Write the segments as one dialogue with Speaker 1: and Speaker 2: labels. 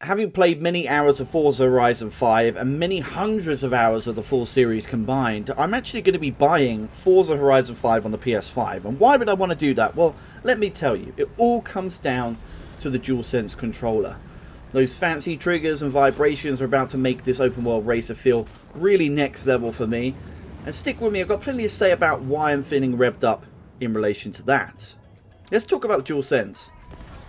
Speaker 1: having played many hours of Forza Horizon 5 and many hundreds of hours of the full series combined, I'm actually going to be buying Forza Horizon 5 on the PS5. And why would I want to do that? Well, let me tell you, it all comes down to the Dualsense Controller. Those fancy triggers and vibrations are about to make this open world racer feel really next level for me. And stick with me, I've got plenty to say about why I'm feeling revved up in relation to that. Let's talk about the Dualsense.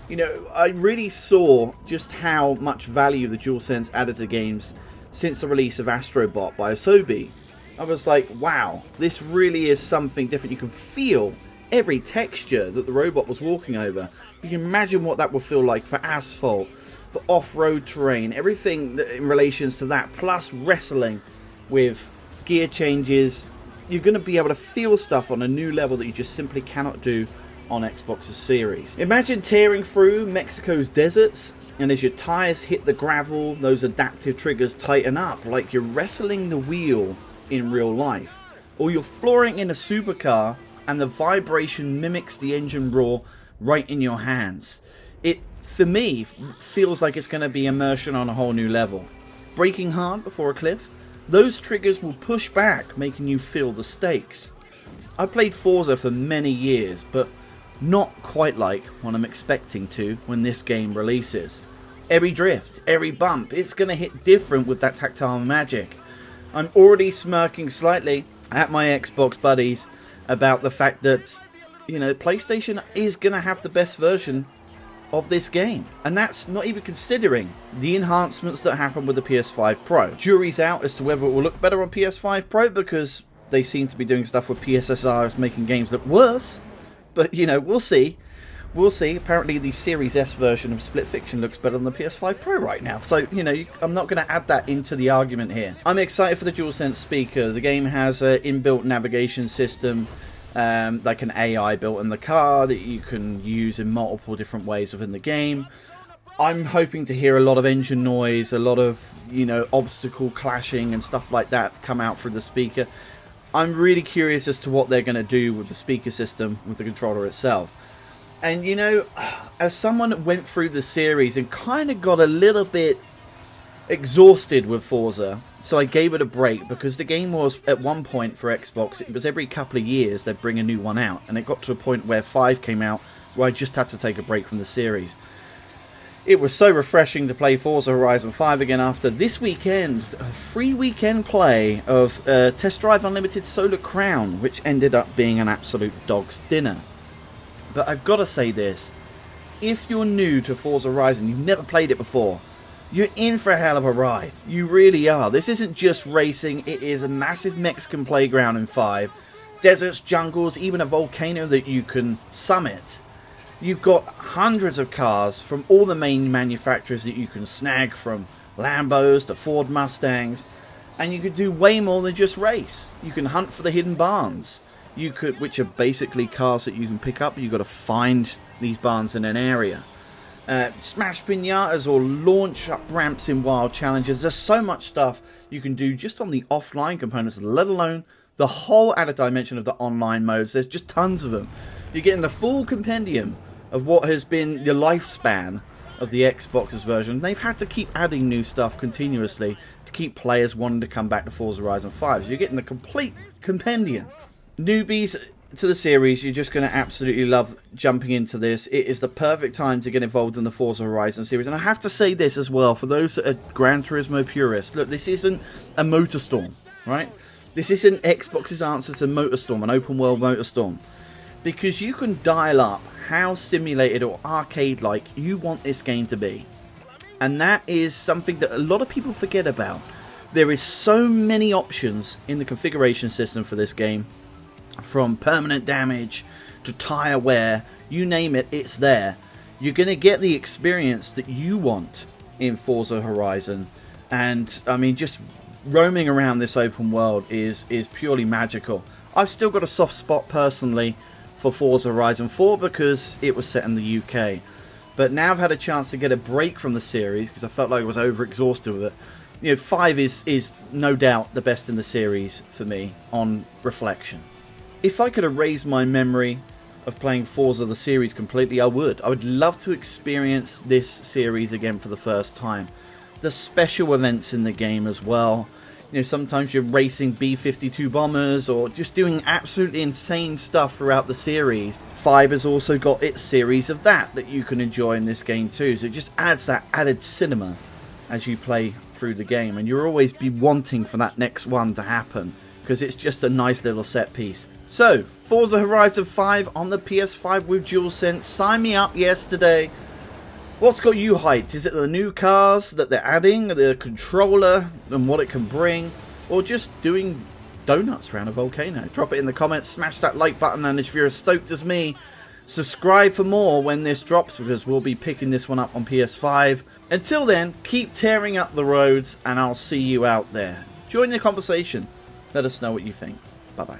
Speaker 1: You know, I really saw just how much value the Dualsense added to games since the release of Astrobot by Asobi. I was like, wow, this really is something different. You can feel every texture that the robot was walking over. You can imagine what that would feel like for asphalt, for off-road terrain, everything in relations to that, plus wrestling with gear changes. You're going to be able to feel stuff on a new level that you just simply cannot do on Xbox's series. Imagine tearing through Mexico's deserts, and as your tires hit the gravel, those adaptive triggers tighten up like you're wrestling the wheel in real life. Or you're flooring in a supercar and the vibration mimics the engine roar right in your hands. It, for me, feels like it's going to be immersion on a whole new level. Braking hard before a cliff, those triggers will push back, making you feel the stakes. I played Forza for many years, but not quite like what I'm expecting to when this game releases. Every drift, every bump, it's going to hit different with that tactile magic. I'm already smirking slightly at my Xbox buddies about the fact that, you know, PlayStation is going to have the best version of this game. And that's not even considering the enhancements that happen with the PS5 Pro. Jury's out as to whether it will look better on PS5 Pro, because they seem to be doing stuff with PSSRs making games look worse. But, you know, we'll see. We'll see. Apparently the Series S version of Split Fiction looks better than the PS5 Pro right now. So, you know, I'm not going to add that into the argument here. I'm excited for the DualSense speaker. The game has an inbuilt navigation system, like an AI built in the car that you can use in multiple different ways within the game. I'm hoping to hear a lot of engine noise, a lot of, you know, obstacle clashing and stuff like that come out through the speaker. I'm really curious as to what they're going to do with the speaker system, with the controller itself. And, you know, as someone that went through the series and kind of got a little bit exhausted with Forza, so I gave it a break, because the game was, at one point for Xbox, it was every couple of years they'd bring a new one out. And it got to a point where 5 came out, where I just had to take a break from the series. It was so refreshing to play Forza Horizon 5 again after this weekend, a free weekend play of Test Drive Unlimited Solar Crown, which ended up being an absolute dog's dinner. But I've got to say this, if you're new to Forza Horizon, you've never played it before, you're in for a hell of a ride. You really are. This isn't just racing, it is a massive Mexican playground in 5. Deserts, jungles, even a volcano that you can summit. You've got hundreds of cars from all the main manufacturers that you can snag, from Lambos to Ford Mustangs, and you could do way more than just race. You can hunt for the hidden barns, which are basically cars that you can pick up. You've got to find these barns in an area. Smash pinatas or launch up ramps in wild challenges. There's so much stuff you can do just on the offline components, let alone the whole added dimension of the online modes. There's just tons of them. You're getting the full compendium of what has been the lifespan of the Xbox's version. They've had to keep adding new stuff continuously to keep players wanting to come back to Forza Horizon 5. So you're getting the complete compendium. Newbies to the series, you're just going to absolutely love jumping into this. It is the perfect time to get involved in the Forza Horizon series. And I have to say this as well, for those that are Gran Turismo purists. Look, this isn't a MotorStorm, right? This isn't Xbox's answer to MotorStorm, an open world MotorStorm. Because you can dial up how simulated or arcade-like you want this game to be. And that is something that a lot of people forget about. There is so many options in the configuration system for this game. From permanent damage to tire wear, you name it, it's there. You're going to get the experience that you want in Forza Horizon. And, I mean, just roaming around this open world is purely magical. I've still got a soft spot personally for Forza Horizon 4 because it was set in the UK. But now I've had a chance to get a break from the series because I felt like I was overexhausted with it. You know, 5 is no doubt the best in the series for me on reflection. If I could erase my memory of playing Forza the series completely, I would. I would love to experience this series again for the first time. The special events in the game as well. You know, sometimes you're racing B-52 bombers or just doing absolutely insane stuff throughout the series. 5 has also got its series of that you can enjoy in this game too. So it just adds that added cinema as you play through the game. And you'll always be wanting for that next one to happen, because it's just a nice little set piece. So, Forza Horizon 5 on the PS5 with DualSense. Sign me up yesterday. What's got you hyped? Is it the new cars that they're adding, the controller and what it can bring, or just doing donuts around a volcano? Drop it in the comments, smash that like button, and if you're as stoked as me, subscribe for more when this drops, because we'll be picking this one up on PS5. Until then, keep tearing up the roads, and I'll see you out there. Join the conversation. Let us know what you think. Bye-bye.